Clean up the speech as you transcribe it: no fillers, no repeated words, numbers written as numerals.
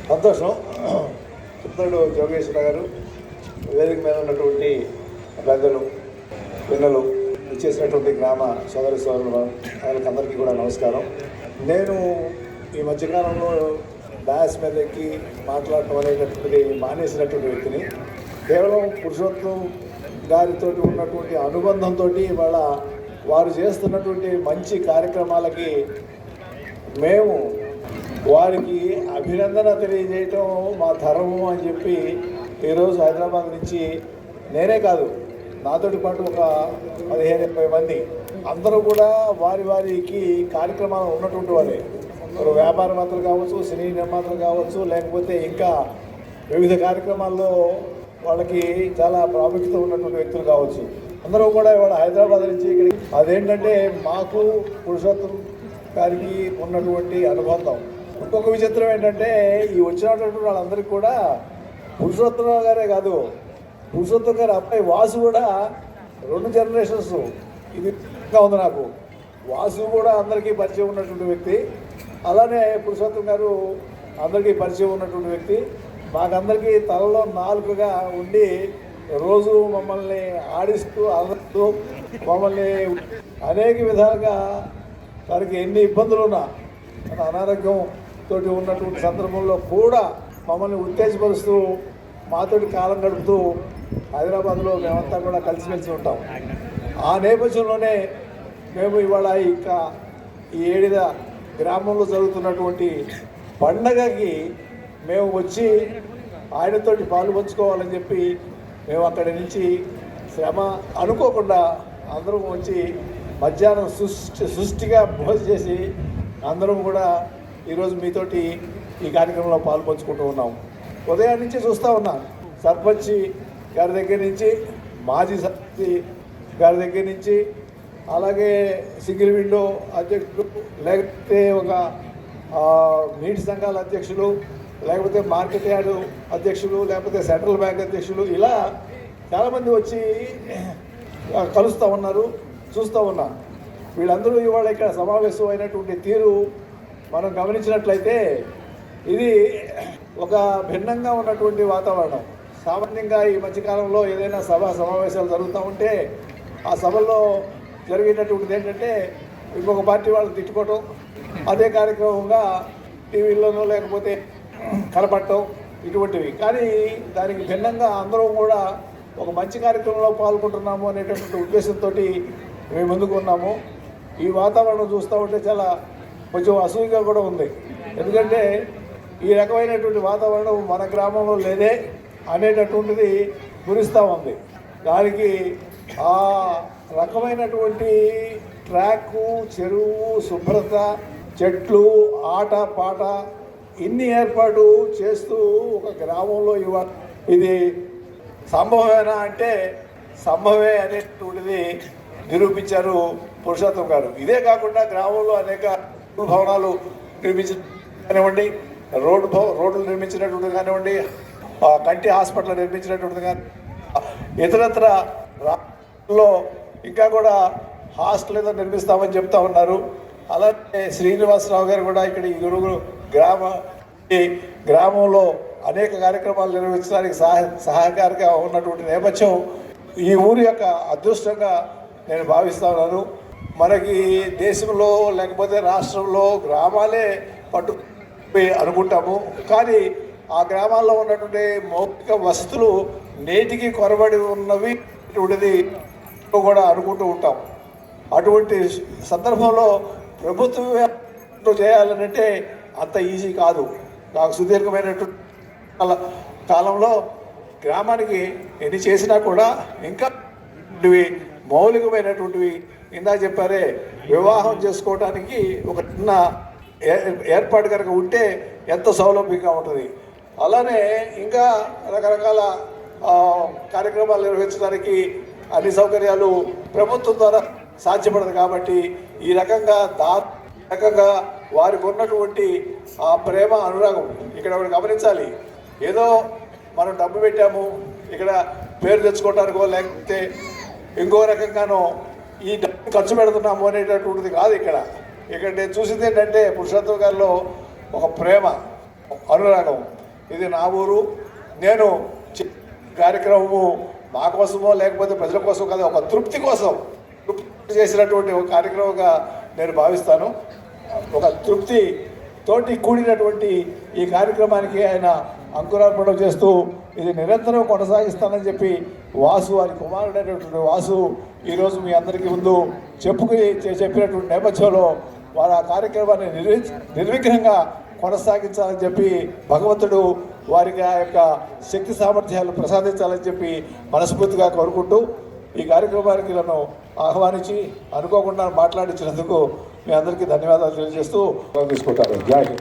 సంతోషం. చిత్తూరు జోగేశ్వర గారు, వేదిక మీద ఉన్నటువంటి పెద్దలు, పిల్లలు, ఇచ్చేసినటువంటి గ్రామ సోదరి సోదరులు వాళ్ళకందరికీ కూడా నమస్కారం. నేను ఈ మధ్యకాలంలో డాస్ మీద ఎక్కి మాట్లాడటం అనేటటువంటిది మానేసినటువంటి వ్యక్తిని. కేవలం పురుషోత్తం గారితో ఉన్నటువంటి అనుబంధంతో ఇవాళ వారు చేస్తున్నటువంటి మంచి కార్యక్రమాలకి మేము వారికి అభినందన తెలియజేయటం మా ధర్మం అని చెప్పి ఈరోజు హైదరాబాద్ నుంచి నేనే కాదు, నాతోటి పాటు ఒక 15-20 మంది అందరూ కూడా వారికి కార్యక్రమాలు ఉన్నటువంటి వాళ్ళే. వారు వ్యాపారవేత్తలు కావచ్చు, సినీ నిర్మాతలు కావచ్చు, లేకపోతే ఇంకా వివిధ కార్యక్రమాల్లో వాళ్ళకి చాలా ప్రాముఖ్యత ఉన్నటువంటి వ్యక్తులు కావచ్చు. అందరూ కూడా ఇవాళ హైదరాబాద్ నుంచి ఇక్కడికి, అదేంటంటే మాకు పురుషోత్తం గారికి ఉన్నటువంటి అనుబంధం. ఇంకొక విచిత్రం ఏంటంటే ఈ వచ్చినటువంటి వాళ్ళందరికీ కూడా పురుషోత్తమరావు గారే కాదు, పురుషోత్తం గారి అబ్బాయి వాసు కూడా 2 జనరేషన్స్. ఇది ఉంది నాకు. వాసు కూడా అందరికీ పరిచయం ఉన్నటువంటి వ్యక్తి, అలానే పురుషోత్తం గారు అందరికీ పరిచయం ఉన్నటువంటి వ్యక్తి. మాకందరికీ తలలో నాలుకగా ఉండి రోజు మమ్మల్ని ఆడిస్తూ అలరుస్తూ మమ్మల్ని అనేక విధాలుగా వారికి ఎన్ని ఇబ్బందులున్నా అనారోగ్యంతో ఉన్నటువంటి సందర్భంలో కూడా మమ్మల్ని ఉత్తేజపరుస్తూ మాతోటి కాలం గడుపుతూ హైదరాబాద్లో మేమంతా కూడా కలిసిమెలిసి ఉంటాం. ఆ నేపథ్యంలోనే మేము ఇవాళ ఇంకా ఈ ఏడిద గ్రామంలో జరుగుతున్నటువంటి పండగకి మేము వచ్చి ఆయనతోటి పాలు పంచుకోవాలని చెప్పి మేము అక్కడి నుంచి శ్రమ అనుకోకుండా అందరం వచ్చి మధ్యాహ్నం సృష్టిగా భోజనం చేసి అందరం కూడా ఈరోజు మీతోటి ఈ కార్యక్రమంలో పాలు పంచుకుంటూ ఉన్నాం. ఉదయం నుంచి చూస్తూ ఉన్నాం, సర్పంచ్ గారి దగ్గర నుంచి, మాజీ సర్పంచ్ గారి దగ్గర నుంచి, అలాగే సింగిల్ విండో అధ్యక్షులు, లేకపోతే ఒక నీటి సంఘాల అధ్యక్షులు, లేకపోతే మార్కెట్ యార్డు అధ్యక్షులు, లేకపోతే సెంట్రల్ బ్యాంక్ అధ్యక్షులు, ఇలా చాలామంది వచ్చి కలుస్తూ ఉన్నారు, చూస్తూ ఉన్నాం. వీళ్ళందరూ ఇవాళ ఇక్కడ సమావేశం అయినటువంటి తీరు మనం గమనించినట్లయితే ఇది ఒక భిన్నంగా ఉన్నటువంటి వాతావరణం. సామాన్యంగా ఈ మధ్యకాలంలో ఏదైనా సమావేశాలు జరుగుతూ ఉంటే ఆ సభల్లో జరిగేటటువంటిది ఏంటంటే ఇంకొక పార్టీ వాళ్ళు తిట్టుకోవటం, అదే కార్యక్రమంగా టీవీల్లోనూ లేకపోతే కనపడటం ఇటువంటివి. కానీ దానికి భిన్నంగా అందరం కూడా ఒక మంచి కార్యక్రమంలో పాల్గొంటున్నాము అనేటటువంటి ఉద్దేశంతో మేము ముందుకు ఉన్నాము. ఈ వాతావరణం చూస్తూ ఉంటే చాలా కొంచెం అసూయగా కూడా ఉంది. ఎందుకంటే ఈ రకమైనటువంటి వాతావరణం మన గ్రామంలో లేదే అనేటటువంటిది గురిస్తూ ఉంది. దానికి ఆ రకమైనటువంటి ట్రాకు, చెరువు, శుభ్రత, చెట్లు, ఆట పాట ఇన్ని ఏర్పాటు చేస్తూ ఒక గ్రామంలో ఇది సంభవమేనా అంటే సంభవమే అనేటువంటిది నిరూపించారు పురుషోత్తం గారు. ఇదే కాకుండా గ్రామంలో అనేక భవనాలు నిర్మించడం కానివ్వండి, రోడ్లు నిర్మించినటువంటి కానివ్వండి, కంటి హాస్పిటల్ నిర్మించినటువంటి కానీ, ఇతరత్ర రాష్ట్రంలో ఇంకా కూడా హాస్టల్ ఏదో నిర్మిస్తామని చెప్తా ఉన్నారు. అలాగే శ్రీనివాసరావు గారు కూడా ఇక్కడ ఈ గ్రామంలో అనేక కార్యక్రమాలు నిర్వహించడానికి సహాయకారిగా ఉన్నటువంటి నేపథ్యం ఈ ఊరి యొక్క అదృష్టంగా నేను భావిస్తా ఉన్నాను. మనకి దేశంలో లేకపోతే రాష్ట్రంలో గ్రామాలే పట్టు అనుకుంటాము, కానీ ఆ గ్రామాల్లో ఉన్నటువంటి మౌలిక వసతులు నేటికి కొరబడి ఉన్నవి కూడా అనుకుంటూ ఉంటాం. అటువంటి సందర్భంలో ప్రభుత్వం చేయాలనంటే అంత ఈజీ కాదు. నాకు సుదీర్ఘమైనటువంటి కాలంలో గ్రామానికి ఎన్ని చేసినా కూడా ఇంకా మౌలికమైనటువంటివి ఇందాక చెప్పారే, వివాహం చేసుకోవడానికి ఒక చిన్న ఏర్పాటు కనుక ఉంటే ఎంత సౌలభ్యంగా ఉంటుంది. అలానే ఇంకా రకరకాల కార్యక్రమాలు నిర్వహించడానికి అన్ని సౌకర్యాలు ప్రభుత్వం ద్వారా సాధ్యపడదు. కాబట్టి ఈ రకంగా వారికి ఉన్నటువంటి ఆ ప్రేమ, అనురాగం ఇక్కడ గమనించాలి. ఏదో మనం డబ్బు పెట్టాము ఇక్కడ పేరు తెచ్చుకోవటానికో లేకపోతే ఇంకో రకంగానో ఈ డబ్బు ఖర్చు పెడుతున్నాము అనేటటువంటిది కాదు. ఇక్కడ నేను చూసింది ఏంటంటే పురుషోత్తం గారిలో ఒక ప్రేమ, అనురాగం. ఇది నా ఊరు, నేను కార్యక్రమము మా కోసమో లేకపోతే ప్రజల కోసం కాదు, ఒక తృప్తి కోసం తృప్తి చేసినటువంటి ఒక కార్యక్రమంగా నేను భావిస్తాను. ఒక తృప్తి తోటి కూడినటువంటి ఈ కార్యక్రమానికి ఆయన అంకురార్పణ చేస్తూ ఇది నిరంతరం కొనసాగిస్తానని చెప్పి వాసు వారి కుమారుడైనటువంటి వాసు ఈరోజు మీ అందరికీ ముందు చెప్పినటువంటి నేపథ్యంలో వారు ఆ కార్యక్రమాన్ని నిర్విఘ్నంగా కొనసాగించాలని చెప్పి భగవంతుడు వారికి ఆ యొక్క శక్తి సామర్థ్యాలు ప్రసాదించాలని చెప్పి మనస్ఫూర్తిగా కోరుకుంటూ ఈ కార్యక్రమానికి నన్ను ఆహ్వానించి అనుకోకుండా మాట్లాడించినందుకు మీ అందరికీ ధన్యవాదాలు తెలియజేస్తూ తీసుకుంటారు. జై హింద్.